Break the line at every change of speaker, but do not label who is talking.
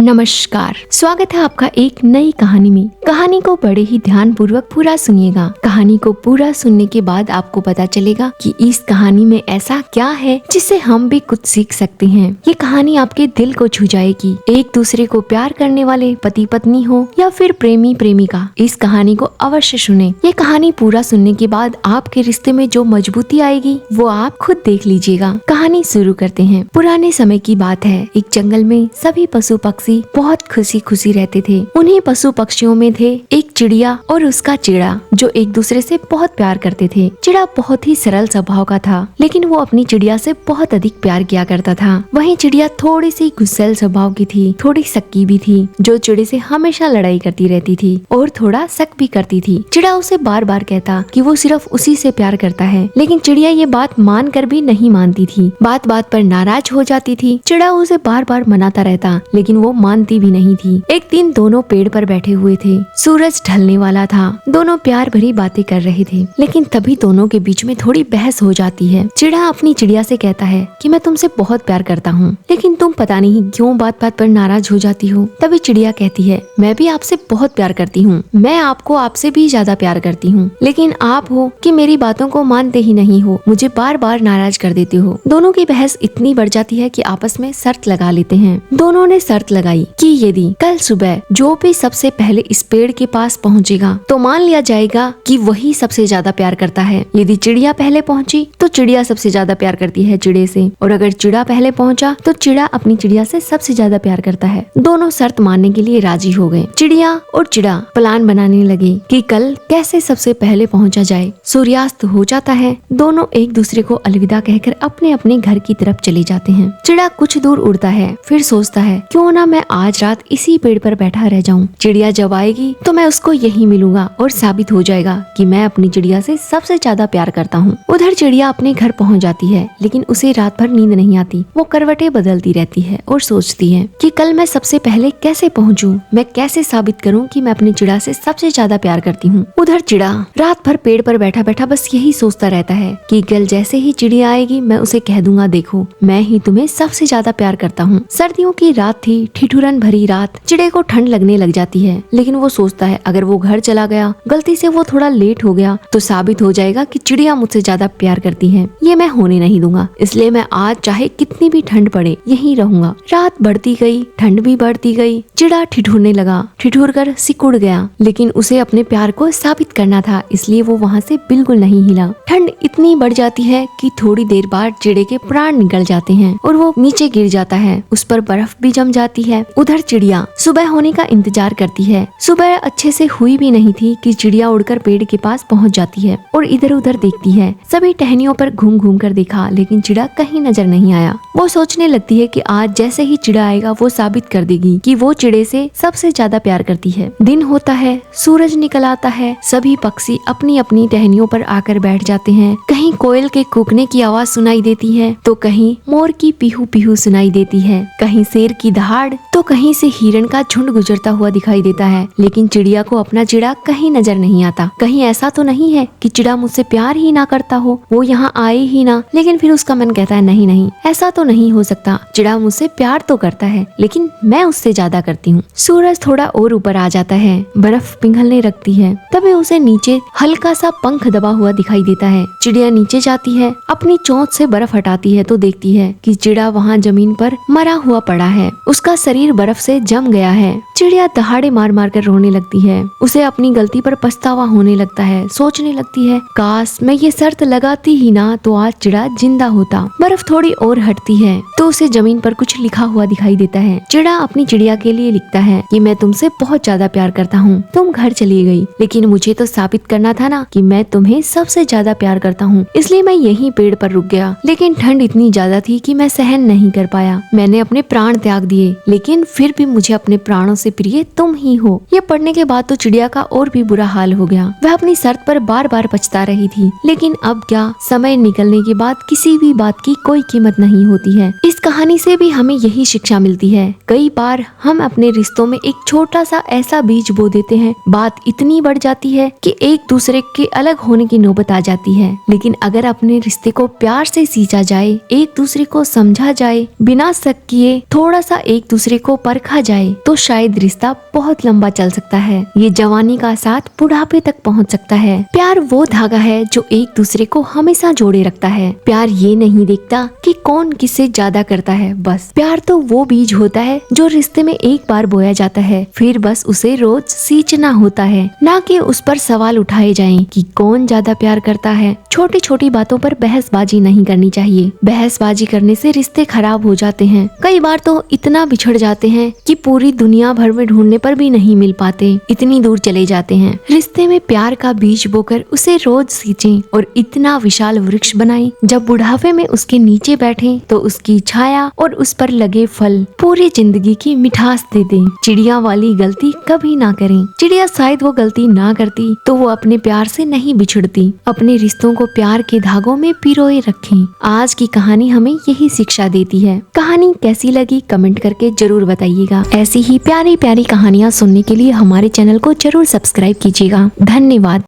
नमस्कार, स्वागत है आपका एक नई कहानी में। कहानी को बड़े ही ध्यान पूर्वक पूरा सुनिएगा। कहानी को पूरा सुनने के बाद आपको पता चलेगा कि इस कहानी में ऐसा क्या है जिससे हम भी कुछ सीख सकते हैं। ये कहानी आपके दिल को छू जाएगी। एक दूसरे को प्यार करने वाले पति पत्नी हो या फिर प्रेमी प्रेमिका, इस कहानी को अवश्य सुने। ये कहानी पूरा सुनने के बाद आपके रिश्ते में जो मजबूती आएगी वो आप खुद देख लीजिएगा। कहानी शुरू करते हैं। पुराने समय की बात है। एक जंगल में सभी पशु पक्षी बहुत खुशी खुशी रहते थे। उन्हीं पशु पक्षियों में थे एक चिड़िया और उसका चिड़ा, जो एक दूसरे से बहुत प्यार करते थे। चिड़ा बहुत ही सरल स्वभाव का था, लेकिन वो अपनी चिड़िया से बहुत अधिक प्यार किया करता था। वहीं चिड़िया थोड़ी सी गुस्सैल स्वभाव की थी, थोड़ी सक्की भी थी, जो चिड़े से हमेशा लड़ाई करती रहती थी और थोड़ा शक भी करती थी। चिड़ा उसे बार बार कहता कि वो सिर्फ उसी से प्यार करता है, लेकिन चिड़िया ये बात मान कर भी नहीं मानती थी। बात बात पर नाराज हो जाती थी। चिड़ा उसे बार बार मनाता रहता, लेकिन वो मानती भी नहीं थी। एक दिन दोनों पेड़ पर बैठे हुए थे। सूरज ढलने वाला था। दोनों प्यार भरी बातें कर रहे थे, लेकिन तभी दोनों के बीच में थोड़ी बहस हो जाती है। चिड़ा अपनी चिड़िया से कहता है कि मैं तुमसे बहुत प्यार करता हूँ, लेकिन तुम पता नहीं क्यों बात बात पर नाराज हो जाती हो। तभी चिड़िया कहती है, मैं भी आपसे बहुत प्यार करती हूँ, मैं आपको आपसे भी ज्यादा प्यार करती हूँ, लेकिन आप हो कि मेरी बातों को मानते ही नहीं हो, मुझे बार बार नाराज कर देते हो। दोनों की बहस इतनी बढ़ जाती है कि आपस में शर्त लगा लेते हैं। दोनों ने शर्त लगाई कि यदि कल सुबह जो भी सबसे पहले इस पेड़ के पास पहुंचेगा तो मान लिया जाएगा कि वही सबसे ज्यादा प्यार करता है। यदि चिड़िया पहले पहुंची तो चिड़िया सबसे ज्यादा प्यार करती है चिड़े से, और अगर चिड़ा पहले पहुंचा तो चिड़ा अपनी चिड़िया से सबसे ज्यादा प्यार करता है। दोनों शर्त मानने के लिए राजी हो गए। चिड़िया और चिड़ा प्लान बनाने लगे कि कल कैसे सबसे पहले पहुंचा जाए। सूर्यास्त हो जाता है। दोनों एक दूसरे को अलविदा कहकर अपने अपने घर की तरफ चले जाते हैं। चिड़ा कुछ दूर उड़ता है, फिर सोचता है क्यों ना मैं आज रात इसी पेड़ पर बैठा रह जाऊं। चिड़िया जब आएगी तो मैं उसको यहीं मिलूंगा और साबित हो जाएगा कि मैं अपनी चिड़िया से सबसे ज्यादा प्यार करता हूँ। उधर चिड़िया अपने घर पहुँच जाती है, लेकिन उसे रात भर नींद नहीं आती। वो करवटें बदलती रहती है और सोचती है कि कल मैं सबसे पहले कैसे पहुँचूं, मैं कैसे साबित करूँ कि मैं अपनी चिड़िया से सबसे ज्यादा प्यार करती हूँ। उधर चिड़ा रात भर पेड़ पर बैठा बैठा बस यही सोचता रहता है कि कल जैसे ही चिड़िया आएगी मैं उसे कह दूंगा, देखो मैं ही तुम्हें सबसे ज्यादा प्यार करता हूँ। सर्दियों की रात थी, ठिठुरन भरी रात। चिड़े को ठंड लगने लग जाती है, लेकिन वो सोचता है अगर वो घर चला गया, गलती से वो थोड़ा लेट हो गया तो साबित हो जाएगा कि चिड़िया मुझसे ज्यादा प्यार करती है। ये मैं होने नहीं दूंगा, इसलिए मैं आज चाहे कितनी भी ठंड पड़े यहीं रहूंगा। रात बढ़ती गई, ठंड भी बढ़ती गई। चिड़ा ठिठुरने लगा, ठिठुर कर सिकुड़ गया, लेकिन उसे अपने प्यार को साबित करना था, इसलिए वो वहाँ से बिल्कुल नहीं हिला। ठंड इतनी बढ़ जाती है कि थोड़ी देर बाद चिड़े के प्राण निकल जाते हैं और वो नीचे गिर जाता है। उस पर बर्फ भी जम जाती है। उधर चिड़िया सुबह होने का इंतजार करती है। सुबह अच्छे से हुई भी नहीं थी कि चिड़िया उड़कर पेड़ के पास पहुंच जाती है और इधर उधर देखती है। सभी टहनियों पर घूम घूम कर देखा, लेकिन चिड़ा कहीं नजर नहीं आया। वो सोचने लगती है कि आज जैसे ही चिड़ा आएगा वो साबित कर देगी कि वो चिड़े से सबसे ज्यादा प्यार करती है। दिन होता है, सूरज निकल आता है। सभी पक्षी अपनी अपनी टहनियों पर आकर बैठ जाते हैं। कहीं कोयल के कूकने की आवाज सुनाई देती है तो कहीं मोर की पीहू पीहू सुनाई देती है, कहीं शेर की दहाड़ तो कहीं से हिरण का झुंड गुजरता हुआ दिखाई देता है। लेकिन चिड़िया को अपना चिड़ा कहीं नजर नहीं आता। कहीं ऐसा तो नहीं है कि चिड़ा मुझसे प्यार ही ना करता हो, वो यहाँ आए ही ना। लेकिन फिर उसका मन कहता है नहीं नहीं, ऐसा तो नहीं हो सकता। चिड़ा मुझसे प्यार तो करता है, लेकिन मैं उससे ज्यादा करती हूँ। सूरज थोड़ा और ऊपर आ जाता है। बर्फ पिघलने लगती है। तभी उसे नीचे हल्का सा पंख दबा हुआ दिखाई देता है। चिड़िया नीचे जाती है, अपनी चोंच से बर्फ हटाती है तो देखती है कि चिड़ा वहाँ जमीन पर मरा हुआ पड़ा है। उसका शरीर बर्फ से जम गया है। चिड़िया दहाड़े मार मार कर रोने लगती है। उसे अपनी गलती पर पछतावा होने लगता है। सोचने लगती है काश मैं ये शर्त लगाती ही ना तो आज चिड़ा जिंदा होता। बर्फ थोड़ी और हटती है तो उसे जमीन पर कुछ लिखा हुआ दिखाई देता है। चिड़ा अपनी चिड़िया के लिए लिखता है कि मैं तुमसे बहुत ज्यादा प्यार करता हूँ। तुम घर चली गई, लेकिन मुझे तो साबित करना था ना कि मैं तुम्हें सबसे ज्यादा प्यार करता हूँ, इसलिए मैं यहीं पेड़ पर रुक गया। लेकिन ठंड इतनी ज्यादा थी कि मैं सहन नहीं कर पाया। मैंने अपने प्राण त्याग दिए, लेकिन फिर भी मुझे अपने प्राणों से प्रिय तुम ही हो। ये पढ़ने के बाद तो चिड़िया का और भी बुरा हाल हो गया। वह अपनी शर्त पर बार बार पछता रही थी, लेकिन अब क्या, समय निकलने के बाद किसी भी बात की कोई कीमत नहीं होती है। इस कहानी से भी हमें यही शिक्षा मिलती है। कई बार हम अपने रिश्तों में एक छोटा सा ऐसा बीज बो देते हैं, बात इतनी बढ़ जाती है कि एक दूसरे के अलग होने की नौबत आ जाती है। लेकिन अगर अपने रिश्ते को प्यार से सींचा जाए, एक दूसरे को समझा जाए, बिना शक किए थोड़ा सा एक दूसरे को परखा जाए तो शायद रिश्ता बहुत लंबा चल सकता है। ये जवानी का साथ बुढ़ापे तक पहुंच सकता है। प्यार वो धागा है जो एक दूसरे को हमेशा जोड़े रखता है। प्यार ये नहीं देखता कि कौन किससे ज्यादा करता है, बस प्यार तो वो बीज होता है जो रिश्ते में एक बार बोया जाता है, फिर बस उसे रोज सींचना होता है, ना कि उस पर सवाल उठाए जाएं कि कौन ज्यादा प्यार करता है। छोटी छोटी बातों पर बहसबाजी नहीं करनी चाहिए। बहसबाजी करने से रिश्ते खराब हो जाते हैं। कई बार तो इतना बिछड़ जाते हैं कि पूरी दुनिया भर में ढूंढने पर भी नहीं मिल पाते, इतनी दूर चले जाते हैं। रिश्ते में प्यार का बीज बोकर उसे रोज सींचें और इतना विशाल वृक्ष बनाएं, जब बुढ़ापे में उसके नीचे बैठें तो उसकी छाया और उस पर लगे फल पूरी जिंदगी की मिठास दे दें। चिड़िया वाली गलती कभी ना करें। चिड़िया शायद वो गलती ना करती तो वो अपने प्यार से नहीं बिछड़ती। अपने रिश्तों को प्यार के धागों में पिरोए रखें। आज की कहानी हमें यही शिक्षा देती है। कहानी कैसी लगी कमेंट करके जरूर बताइएगा। ऐसी ही प्यारी प्यारी कहानियाँ सुनने के लिए हमारे चैनल को जरूर सब्सक्राइब कीजिएगा। धन्यवाद।